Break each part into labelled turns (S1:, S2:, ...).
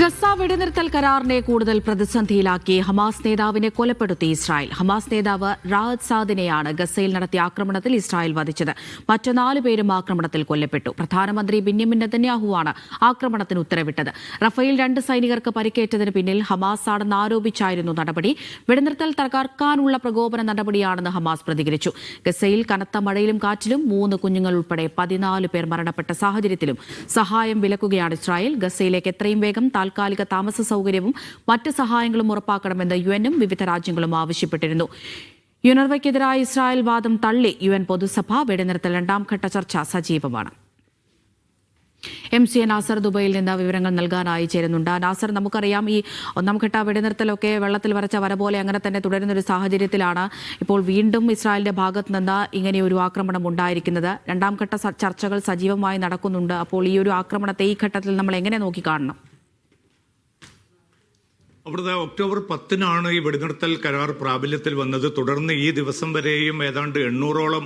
S1: Gaza വെടിനിർത്തൽ കരാറിനെ കൂടുതൽ പ്രതിസന്ധിയിലാക്കി Hamas നേതാവിനെ കൊലപ്പെടുത്തി ഇസ്രായേൽ. ഹമാസ് നേതാവ് റാഅദ് സാദിനെയാണ് ഗസയിൽ നടത്തിയ ആക്രമണത്തിൽ ഇസ്രായേൽ വധിച്ചത്. മറ്റ് 4 പേരും ആക്രമണത്തിൽ കൊല്ലപ്പെട്ടു. പ്രധാനമന്ത്രി ബെന്യാമിൻ നെതന്യാഹുവാണ് ആക്രമണത്തിന് ഉത്തരവിട്ടത്. റഫേൽ 2 സൈനികർക്ക് പരിക്കേറ്റതിന് പിന്നിൽ ഹമാസ് ആണെന്ന് ആരോപിച്ചായിരുന്നു നടപടി. വെടിനിർത്തൽ തകർക്കാനുള്ള പ്രകോപന നടപടിയാണെന്ന് ഹമാസ് പ്രതികരിച്ചു. ഗസയിൽ കനത്ത മഴയിലും കാറ്റിലും 3 കുഞ്ഞുങ്ങൾ ഉൾപ്പെടെ 14 പേർ മരണപ്പെട്ട സാഹചര്യത്തിലും സഹായം വിലക്കുകയാണ് ഇസ്രായേൽ. ഗസയിലേക്ക് എത്രയും വേഗം താൽക്കാലിക താമസ സൗകര്യവും മറ്റ് സഹായങ്ങളും ഉറപ്പാക്കണമെന്ന് യുഎനും വിവിധ രാജ്യങ്ങളും ആവശ്യപ്പെട്ടിരുന്നു. യുനർവയ്ക്കെതിരായ ഇസ്രായേൽ വാദം തള്ളി യുഎൻ പൊതുസഭ. വെടിനിർത്തൽ 2ാം ഘട്ട ചർച്ച സജീവമാണ്. MC നാസർ ദുബൈയിൽ നിന്ന് വിവരങ്ങൾ നൽകാനായി ചേരുന്നുണ്ട്. നാസർ, നമുക്കറിയാം ഈ 1ാം ഘട്ട വെടിനിർത്തലൊക്കെ വെള്ളത്തിൽ വരച്ച വര പോലെ അങ്ങനെ തന്നെ തുടരുന്നൊരു സാഹചര്യത്തിലാണ് ഇപ്പോൾ വീണ്ടും ഇസ്രായേലിന്റെ ഭാഗത്ത് നിന്ന് ഇങ്ങനെയൊരു ആക്രമണം ഉണ്ടായിരിക്കുന്നത്. 2ാം ഘട്ട ചർച്ചകൾ സജീവമായി നടക്കുന്നുണ്ട്. അപ്പോൾ ഈ ഒരു ആക്രമണത്തെ ഈ ഘട്ടത്തിൽ നമ്മൾ എങ്ങനെ നോക്കിക്കാണണം?
S2: അവിടുത്തെ ഒക്ടോബർ 10-നാണ് ഈ വെടിനിർത്തൽ കരാർ പ്രാബല്യത്തിൽ വന്നത്. തുടർന്ന് ഈ ദിവസം വരെയും ഏതാണ്ട് 800ഓളം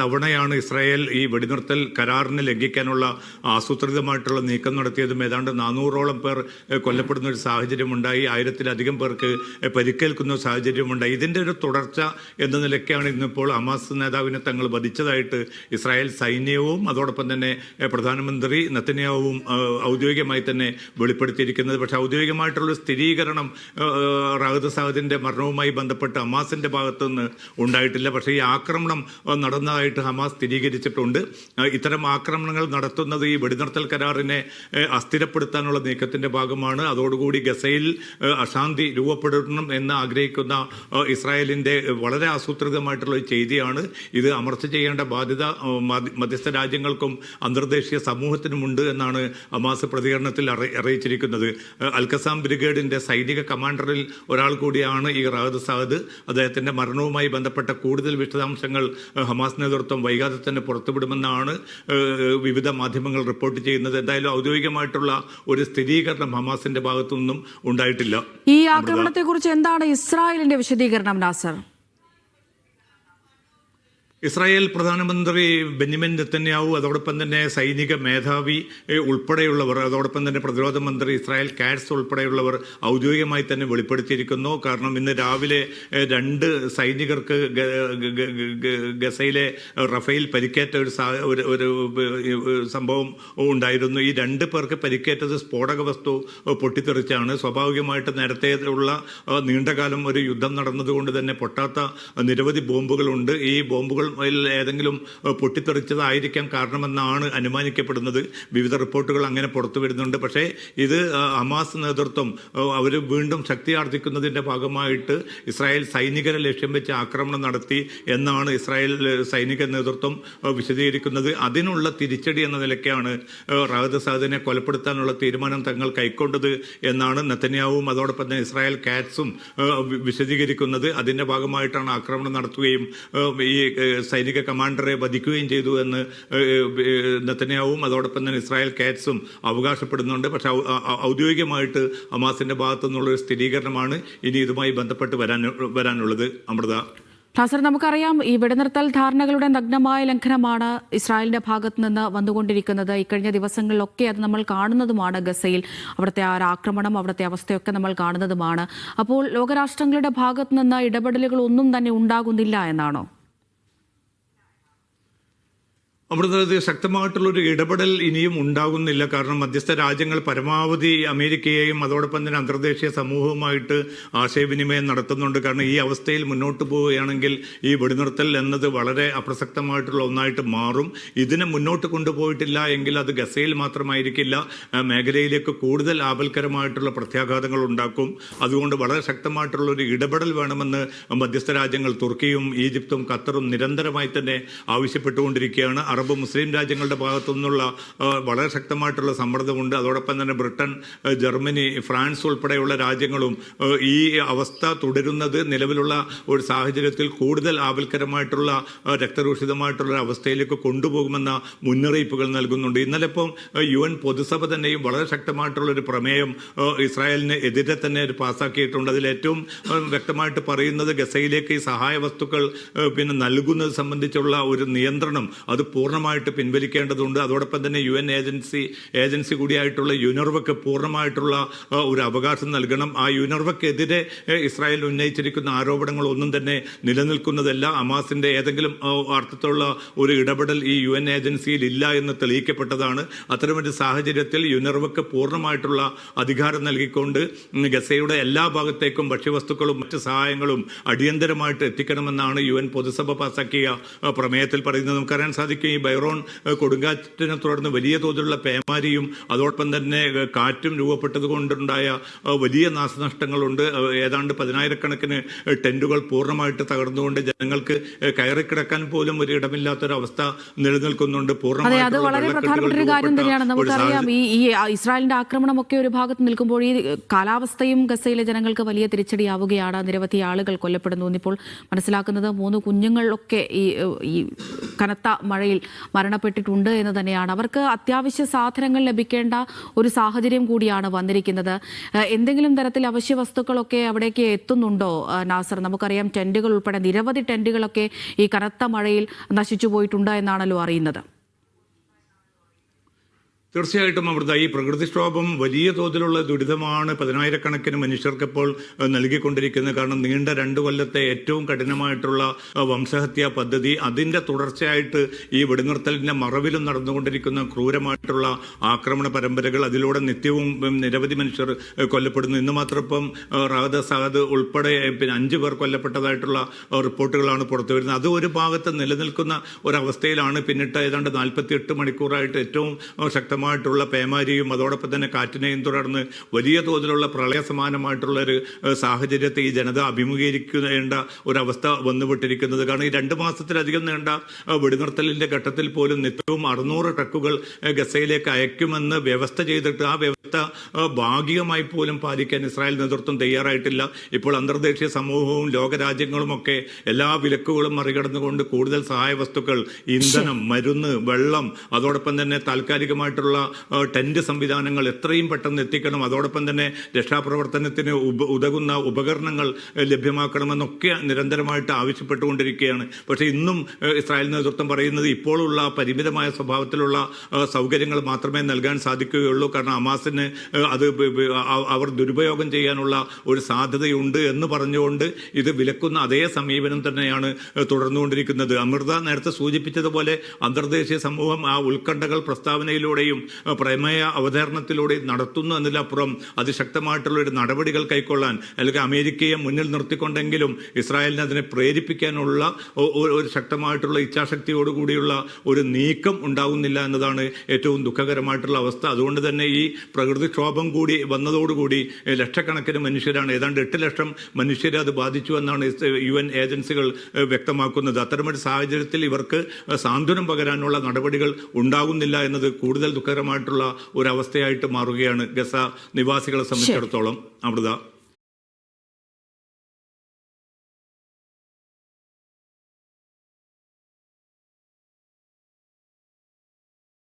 S2: തവണയാണ് ഇസ്രായേൽ ഈ വെടിനിർത്തൽ കരാറിന് ലംഘിക്കാനുള്ള ആസൂത്രിതമായിട്ടുള്ള നീക്കം നടത്തിയതും ഏതാണ്ട് 400ഓളം പേർ കൊല്ലപ്പെടുന്ന ഒരു സാഹചര്യമുണ്ടായി. 1000-ലധികം പേർക്ക് പരിക്കേൽക്കുന്ന സാഹചര്യമുണ്ടായി. ഇതിൻ്റെ ഒരു തുടർച്ച എന്ന നിലയ്ക്കാണ് ഇന്നിപ്പോൾ ഹമാസ് നേതാവിനെ തങ്ങൾ വധിച്ചതായിട്ട് ഇസ്രായേൽ സൈന്യവും അതോടൊപ്പം തന്നെ പ്രധാനമന്ത്രി നെതന്യാഹുവും ഔദ്യോഗികമായി തന്നെ വെളിപ്പെടുത്തിയിരിക്കുന്നത്. പക്ഷേ ഔദ്യോഗികമായിട്ടുള്ള സ്ഥിരീകരണം റാഅദ് സാദിന്റെ മരണവുമായി ബന്ധപ്പെട്ട് ഹമാസിന്റെ ഭാഗത്തുനിന്ന് ഉണ്ടായിട്ടില്ല. പക്ഷേ ഈ ആക്രമണം നടന്നതായിട്ട് ഹമാസ് സ്ഥിരീകരിച്ചിട്ടുണ്ട്. ഇത്തരം ആക്രമണങ്ങൾ നടത്തുന്നത് ഈ വെടിനിർത്തൽ കരാറിനെ അസ്ഥിരപ്പെടുത്താനുള്ള നീക്കത്തിന്റെ ഭാഗമാണ്. അതോടുകൂടി ഗസയിൽ അശാന്തി രൂപപ്പെടണം എന്ന് ആഗ്രഹിക്കുന്ന ഇസ്രായേലിന്റെ വളരെ ആസൂത്രിതമായിട്ടുള്ള ഒരു ചെയ്തിയാണ് ഇത്. അമർച്ച ചെയ്യേണ്ട ബാധ്യത മധ്യസ്ഥ രാജ്യങ്ങൾക്കും അന്തർദേശീയ സമൂഹത്തിനുമുണ്ട് എന്നാണ് ഹമാസ് പ്രതികരണത്തിൽ അറിയിച്ചിരിക്കുന്നത്. അൽഖസാം ബ്രിഗേഡിന്റെ സൈനിക കമാൻഡറിൽ ഒരാൾ കൂടിയാണ് ഈ റാഅദ് സാദ്. അദ്ദേഹത്തിന്റെ മരണവുമായി ബന്ധപ്പെട്ട കൂടുതൽ വിശദാംശങ്ങൾ ഹമാസ് നേതൃത്വം വൈകാതെ തന്നെ പുറത്തുവിടുമെന്നാണ് വിവിധ മാധ്യമങ്ങൾ റിപ്പോർട്ട് ചെയ്യുന്നത്. എന്തായാലും ഔദ്യോഗികമായിട്ടുള്ള ഒരു സ്ഥിരീകരണം ഹമാസിന്റെ ഭാഗത്തുനിന്നും ഉണ്ടായിട്ടില്ല.
S1: ഈ ആക്രമണത്തെക്കുറിച്ച് എന്താണ് ഇസ്രായേലിന്റെ വിശദീകരണം, നാസർ?
S2: ഇസ്രായേൽ പ്രധാനമന്ത്രി ബെന്യാമിൻ നെതന്യാഹു അതോടൊപ്പം തന്നെ സൈനിക മേധാവി ഉൾപ്പെടെയുള്ളവർ, അതോടൊപ്പം തന്നെ പ്രതിരോധ മന്ത്രി ഇസ്രായേൽ കാറ്റ്സ് ഉൾപ്പെടെയുള്ളവർ ഔദ്യോഗികമായി തന്നെ വെളിപ്പെടുത്തിയിരിക്കുന്നു. കാരണം ഇന്ന് രാവിലെ 2 സൈനികർക്ക് ഗസയിലെ റഫേൽ പരിക്കേറ്റ ഒരു സംഭവം ഉണ്ടായിരുന്നു. ഈ 2 പേർക്ക് പരിക്കേറ്റത് സ്ഫോടക വസ്തു പൊട്ടിത്തെറിച്ചാണ്. സ്വാഭാവികമായിട്ട് നേരത്തെ ഉള്ള നീണ്ടകാലം ഒരു യുദ്ധം നടന്നതുകൊണ്ട് തന്നെ പൊട്ടാത്ത നിരവധി ബോംബുകളുണ്ട്. ഈ ബോംബുകൾ ഏതെങ്കിലും പൊട്ടിത്തെറിച്ചതായിരിക്കാം കാരണമെന്നാണ് അനുമാനിക്കപ്പെടുന്നത്. വിവിധ റിപ്പോർട്ടുകൾ അങ്ങനെ പുറത്തു വരുന്നുണ്ട്. പക്ഷേ ഇത് ഹമാസ് നേതൃത്വം അവർ വീണ്ടും ശക്തിയാർജിക്കുന്നതിൻ്റെ ഭാഗമായിട്ട് ഇസ്രായേൽ സൈനികരെ ലക്ഷ്യം വെച്ച് ആക്രമണം നടത്തി എന്നാണ് ഇസ്രായേൽ സൈനിക നേതൃത്വം വിശദീകരിക്കുന്നത്. അതിനുള്ള തിരിച്ചടി എന്ന നിലയ്ക്കാണ് റാഅദ് സാദിനെ കൊലപ്പെടുത്താനുള്ള തീരുമാനം തങ്ങൾ കൈക്കൊണ്ടത് എന്നാണ് നെതന്യാഹുവും അതോടൊപ്പം തന്നെ ഇസ്രായേൽ കാറ്റ്സും വിശദീകരിക്കുന്നത്. അതിൻ്റെ ഭാഗമായിട്ടാണ് ആക്രമണം നടത്തുകയും ഈ സൈനിക കമാൻഡറെ വധിക്കുകയും ചെയ്തു എന്ന് നെതന്യാഹുവും അതോടൊപ്പം തന്നെ ഇസ്രായേൽ കാറ്റ്സും അവകാശപ്പെടുന്നുണ്ട്. പക്ഷേ ഔദ്യോഗികമായിട്ട് ഹമാസിന്റെ ഭാഗത്തു നിന്നുള്ള ഒരു സ്ഥിരീകരണമാണ് ഇനി ഇതുമായി ബന്ധപ്പെട്ട് വരാനുള്ളത്. അമൃത,
S1: നാസർ, നമുക്കറിയാം ഈ വെടിനിർത്തൽ ധാരണകളുടെ നഗ്നമായ ലംഘനമാണ് ഇസ്രായേലിന്റെ ഭാഗത്ത് നിന്ന് വന്നുകൊണ്ടിരിക്കുന്നത്. ഇക്കഴിഞ്ഞ ദിവസങ്ങളിലൊക്കെ അത് നമ്മൾ കാണുന്നതുമാണ്. ഗസയിൽ അവിടുത്തെ ആ ആക്രമണം, അവിടുത്തെ അവസ്ഥയൊക്കെ നമ്മൾ കാണുന്നതുമാണ്. അപ്പോൾ ലോകരാഷ്ട്രങ്ങളുടെ ഭാഗത്ത് നിന്ന് ഇടപെടലുകൾ ഒന്നും തന്നെ ഉണ്ടാകുന്നില്ല എന്നാണോ?
S2: അവിടുത്തെ ശക്തമായിട്ടുള്ളൊരു ഇടപെടൽ ഇനിയും ഉണ്ടാകുന്നില്ല. കാരണം മധ്യസ്ഥ രാജ്യങ്ങൾ പരമാവധി അമേരിക്കയെയും അതോടൊപ്പം തന്നെ അന്തർദേശീയ സമൂഹവുമായിട്ട് ആശയവിനിമയം നടത്തുന്നുണ്ട്. കാരണം ഈ അവസ്ഥയിൽ മുന്നോട്ട് പോവുകയാണെങ്കിൽ ഈ വെടിനിർത്തൽ എന്നത് വളരെ അപ്രസക്തമായിട്ടുള്ള ഒന്നായിട്ട് മാറും. ഇതിനെ മുന്നോട്ട് കൊണ്ടുപോയിട്ടില്ല എങ്കിൽ അത് ഗസയിൽ മാത്രമായിരിക്കില്ല, മേഖലയിലേക്ക് കൂടുതൽ ആപൽക്കരമായിട്ടുള്ള പ്രത്യാഘാതങ്ങൾ ഉണ്ടാക്കും. അതുകൊണ്ട് വളരെ ശക്തമായിട്ടുള്ളൊരു ഇടപെടൽ വേണമെന്ന് മധ്യസ്ഥ രാജ്യങ്ങൾ തുർക്കിയും ഈജിപ്തും ഖത്തറും നിരന്തരമായി തന്നെ ആവശ്യപ്പെട്ടുകൊണ്ടിരിക്കുകയാണ്. അറബ് മുസ്ലിം രാജ്യങ്ങളുടെ ഭാഗത്തു നിന്നുള്ള വളരെ ശക്തമായിട്ടുള്ള സമ്മർദ്ദമുണ്ട്. അതോടൊപ്പം തന്നെ ബ്രിട്ടൻ, ജർമ്മനി, ഫ്രാൻസ് ഉൾപ്പെടെയുള്ള രാജ്യങ്ങളും ഈ അവസ്ഥ തുടരുന്നത് നിലവിലുള്ള ഒരു സാഹചര്യത്തിൽ കൂടുതൽ ആപൽക്കരമായിട്ടുള്ള രക്തരൂഷിതമായിട്ടുള്ള അവസ്ഥയിലേക്ക് കൊണ്ടുപോകുമെന്ന മുന്നറിയിപ്പുകൾ നൽകുന്നുണ്ട്. ഇന്നലെ ഇപ്പം UN പൊതുസഭ തന്നെയും വളരെ ശക്തമായിട്ടുള്ളൊരു പ്രമേയം ഇസ്രായേലിന് എതിരെ തന്നെ പാസ്സാക്കിയിട്ടുണ്ട്. അതിൽ ഏറ്റവും വ്യക്തമായിട്ട് പറയുന്നത് ഗസയിലേക്ക് ഈ സഹായ വസ്തുക്കൾ നൽകുന്നത് സംബന്ധിച്ചുള്ള ഒരു നിയന്ത്രണം അത് പൂർണ്ണമായിട്ട് പിൻവലിക്കേണ്ടതുണ്ട്. അതോടൊപ്പം തന്നെ UN ഏജൻസി കൂടിയായിട്ടുള്ള യുനെർവയ്ക്ക് പൂർണ്ണമായിട്ടുള്ള ഒരു അവകാശം നൽകണം. ആ യുനെർവയ്ക്കെതിരെ ഇസ്രായേൽ ഉന്നയിച്ചിരിക്കുന്ന ആരോപണങ്ങളൊന്നും തന്നെ നിലനിൽക്കുന്നതല്ല. ഹമാസിന്റെ ഏതെങ്കിലും അർത്ഥത്തിലുള്ള ഒരു ഇടപെടൽ ഈ UN ഏജൻസിയിൽ ഇല്ല എന്ന് തെളിയിക്കപ്പെട്ടതാണ്. അത്തരമൊരു സാഹചര്യത്തിൽ യുനെർവയ്ക്ക് പൂർണ്ണമായിട്ടുള്ള അധികാരം നൽകിക്കൊണ്ട് ഗസയുടെ എല്ലാ ഭാഗത്തേക്കും ഭക്ഷ്യവസ്തുക്കളും മറ്റ് സഹായങ്ങളും അടിയന്തരമായിട്ട് എത്തിക്കണമെന്നാണ് UN പൊതുസഭ പാസാക്കിയ പ്രമേയത്തിൽ പറയുന്നത്. നമുക്കറിയാൻ സാധിക്കും, ഈ ബൈറോൺ കൊടുങ്കാറ്റിനെ തുടർന്ന് വലിയ തോതിലുള്ള പേമാരിയും അതോടൊപ്പം തന്നെ കാറ്റും രൂപപ്പെട്ടത് കൊണ്ടുണ്ടായ വലിയ നാശനഷ്ടങ്ങളുണ്ട്. ഏതാണ്ട് 10,000-കണക്കിന് ടെന്റുകൾ പൂർണ്ണമായിട്ട് തകർന്നുകൊണ്ട് ജനങ്ങൾക്ക് കയറിക്കിടക്കാൻ പോലും ഒരു ഇടമില്ലാത്തൊരവസ്ഥ നിലനിൽക്കുന്നുണ്ട്.
S1: അത് വളരെ പ്രധാനപ്പെട്ട ഒരു കാര്യം തന്നെയാണ്. നമുക്കറിയാം, ഈ ഇസ്രായേലിന്റെ ആക്രമണമൊക്കെ ഒരു ഭാഗത്ത് നിൽക്കുമ്പോൾ ഈ കാലാവസ്ഥയും ഗസയിലെ ജനങ്ങൾക്ക് വലിയ തിരിച്ചടിയാവുകയാണ്. നിരവധി ആളുകൾ കൊല്ലപ്പെടുന്നു. ഇപ്പോൾ മനസ്സിലാക്കുന്നത് 3 കുഞ്ഞുങ്ങളൊക്കെ ഈ കനത്ത മഴയിൽ മരണപ്പെട്ടിട്ടുണ്ട് എന്ന് തന്നെയാണ്. അവർക്ക് അത്യാവശ്യ സാധനങ്ങൾ ലഭിക്കേണ്ട ഒരു സാഹചര്യം കൂടിയാണ് വന്നിരിക്കുന്നത്. എന്തെങ്കിലും തരത്തിൽ അവശ്യ വസ്തുക്കളൊക്കെ അവിടേക്ക് എത്തുന്നുണ്ടോ നാസർ? നമുക്കറിയാം, ടെന്റുകൾ ഉൾപ്പെടെ നിരവധി ടെന്റുകളൊക്കെ ഈ കനത്ത മഴയിൽ നശിച്ചു പോയിട്ടുണ്ട് എന്നാണല്ലോ അറിയുന്നത്.
S2: തീർച്ചയായിട്ടും അമൃത, ഈ പ്രകൃതിക്ഷോഭം വലിയ തോതിലുള്ള ദുരിതമാണ് 10,000-കണക്കിന് മനുഷ്യർക്കിപ്പോൾ നൽകിക്കൊണ്ടിരിക്കുന്നത്. കാരണം നീണ്ട 2 കൊല്ലത്തെ ഏറ്റവും കഠിനമായിട്ടുള്ള വംശഹത്യാ പദ്ധതി, അതിന്റെ തുടർച്ചയായിട്ട് ഈ വെടിനിർത്തലിന്റെ മറവിലും നടന്നുകൊണ്ടിരിക്കുന്ന ക്രൂരമായിട്ടുള്ള ആക്രമണ പരമ്പരകൾ, അതിലൂടെ നിത്യവും നിരവധി മനുഷ്യർ കൊല്ലപ്പെടുന്നു. ഇന്ന് മാത്രം ഇപ്പം റാദ സാദ് ഉൾപ്പെടെ 5 പേർ കൊല്ലപ്പെട്ടതായിട്ടുള്ള റിപ്പോർട്ടുകളാണ് പുറത്തു വരുന്നത്. അത് ഒരു ഭാഗത്ത് നിലനിൽക്കുന്ന ഒരവസ്ഥയിലാണ് പിന്നിട്ട് ഏതാണ്ട് 48 മണിക്കൂറായിട്ട് ഏറ്റവും ശക്തമായിട്ടുള്ള പേമാരിയും അതോടൊപ്പം തന്നെ കാറ്റിനെയും തുടർന്ന് വലിയ തോതിലുള്ള പ്രളയ സമാനമായിട്ടുള്ള ഒരു സാഹചര്യത്തെ ഈ ജനത അഭിമുഖീകരിക്കേണ്ട ഒരവസ്ഥ വന്നുപെട്ടിരിക്കുന്നത്. കാരണം ഈ 2 മാസത്തിലധികം നീണ്ട വെടിനിർത്തലിന്റെ ഘട്ടത്തിൽ പോലും നിത്യവും 600 ട്രക്കുകൾ ഗസയിലേക്ക് അയക്കുമെന്ന് വ്യവസ്ഥ ചെയ്തിട്ട് ആ വ്യവസ്ഥ ഭാഗികമായി പോലും പാലിക്കാൻ ഇസ്രായേൽ നേതൃത്വം തയ്യാറായിട്ടില്ല. ഇപ്പോൾ അന്തർദേശീയ സമൂഹവും ലോകരാജ്യങ്ങളുമൊക്കെ എല്ലാ വിലക്കുകളും മറികടന്നുകൊണ്ട് കൂടുതൽ സഹായ വസ്തുക്കൾ, ഇന്ധനം, മരുന്ന്, വെള്ളം, അതോടൊപ്പം തന്നെ താൽക്കാലികമായിട്ടുള്ള ടെന്റ് സംവിധാനങ്ങൾ എത്രയും പെട്ടെന്ന് എത്തിക്കണം. അതോടൊപ്പം തന്നെ രക്ഷാപ്രവർത്തനത്തിന് ഉതകുന്ന ഉപകരണങ്ങൾ ലഭ്യമാക്കണമെന്നൊക്കെ നിരന്തരമായിട്ട് ആവശ്യപ്പെട്ടുകൊണ്ടിരിക്കുകയാണ്. പക്ഷേ ഇന്നും ഇസ്രായേൽ നേതൃത്വം പറയുന്നത് ഇപ്പോഴുള്ള പരിമിതമായ സ്വഭാവത്തിലുള്ള സൗകര്യങ്ങൾ മാത്രമേ നൽകാൻ സാധിക്കുകയുള്ളൂ. കാരണം ഹമാസിന് അത് അവർ ദുരുപയോഗം ചെയ്യാനുള്ള ഒരു സാധ്യതയുണ്ട് എന്ന് പറഞ്ഞുകൊണ്ട് ഇത് വിലക്കുന്ന അതേ സമീപനം തന്നെയാണ് തുടർന്നുകൊണ്ടിരിക്കുന്നത്. അമൃത നേരത്തെ സൂചിപ്പിച്ചതുപോലെ അന്തർദേശീയ സമൂഹം ആ ഉത്കണ്ഠകൾ പ്രസ്താവനയിലൂടെയും പ്രമേയ അവതരണത്തിലൂടെയും നടത്തുന്നു എന്നതിലപ്പുറം അതിശക്തമായിട്ടുള്ള ഒരു നടപടികൾ കൈക്കൊള്ളാൻ, അല്ലെങ്കിൽ അമേരിക്കയെ മുന്നിൽ നിർത്തിക്കൊണ്ടെങ്കിലും ഇസ്രായേലിനെ അതിനെ പ്രേരിപ്പിക്കാനുള്ള ഒരു ശക്തമായിട്ടുള്ള ഇച്ഛാശക്തിയോടുകൂടിയുള്ള ഒരു നീക്കം ഉണ്ടാകുന്നില്ല എന്നതാണ് ഏറ്റവും ദുഃഖകരമായിട്ടുള്ള അവസ്ഥ. അതുകൊണ്ട് തന്നെ ഈ പ്രകൃതിക്ഷോഭം കൂടി വന്നതോടുകൂടി ലക്ഷക്കണക്കിന് മനുഷ്യരാണ്, ഏതാണ്ട് 8 ലക്ഷം മനുഷ്യരെ അത് ബാധിച്ചു എന്നാണ് UN ഏജൻസികൾ വ്യക്തമാക്കുന്നത്. അത്തരമൊരു സാഹചര്യത്തിൽ ഇവർക്ക് സാന്ത്വനം പകരാനുള്ള നടപടികൾ ഉണ്ടാകുന്നില്ല എന്നത് കൂടുതൽ ദുഃഖകരമായിട്ടുള്ള ഒരു അവസ്ഥയായിട്ട് മാറുകയാണ് ഗസ നിവാസികളെ സംബന്ധിച്ചിടത്തോളം. അമൃത.